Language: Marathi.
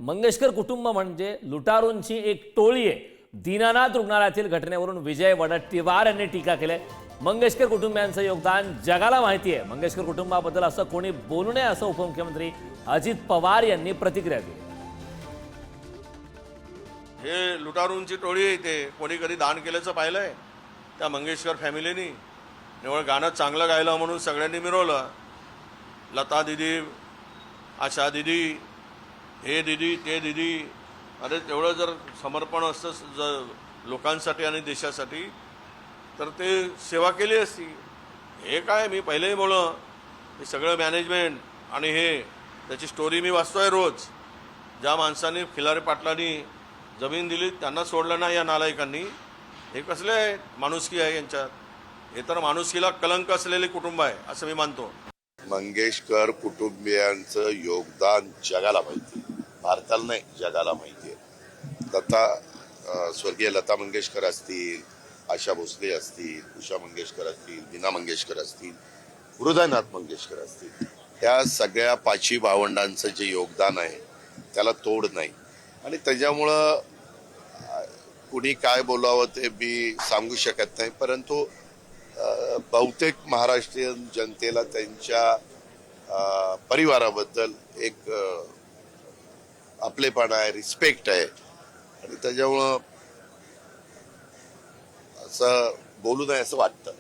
मंगेशकर कुटुंब म्हणजे लुटारूंची एक टोळी आहे। दीनानाथ रुग्णालयातील घटनेवरून विजय वडट्टीवार यांनी टीका केली। मंगेशकर कुटुंबियांचं योगदान जगाला माहिती आहे। मंगेशकर कुटुंबाबद्दल असं कोणी बोलू नये असं उपमुख्यमंत्री अजित पवार यांनी प्रतिक्रिया दिली। हे लुटारूंची टोळी आहे। ते कोणी कधी दान केल्याचं पाहिलंय त्या मंगेशकर फॅमिलीनी? निवळ गाणं चांगलं गायलं म्हणून सगळ्यांनी मिरवलं। लता दीदी, आशा दीदी, हे दीदी ते दीदी, अरे तेवढं जर समर्पण असतं लोकांसाठी आणि देशासाठी तर ते सेवा केली असती। हे काय, मी पहिलेही बोललो, हे सगळं मॅनेजमेंट आणि हे त्याची स्टोरी मी वाचतोय रोज। ज्या माणसांनी खिलारे पाटलांनी जमीन दिली त्यांना सोडलं नाही या नालायकांनी। हे कसले माणुसकी आहे यांच्यात? हे तर माणुसकीला कलंक असलेले कुटुंब आहे असं मी मानतो। मंगेशकर कुटुंबियांचं योगदान जगाला माहिती आहे, भारताला नाही जगाला माहिती आहे। स्वर्गीय लता मंगेशकर असतील, आशा भोसले असतील, उषा मंगेशकर असतील, मीना मंगेशकर असतील, हृदयनाथ मंगेशकर असतील, या सगळ्या पाची भावंडांचं जे योगदान आहे त्याला तोड नाही। आणि त्याच्यामुळं कुणी काय बोलावं ते मी सांगू शकत नाही, परंतु बहुतेक महाराष्ट्रीयन जनतेला त्यांच्या परिवाराबद्दल एक आपलेपणा आहे, रिस्पेक्ट आहे। आणि त्याच्यामुळं असं बोलू नये असं वाटतं।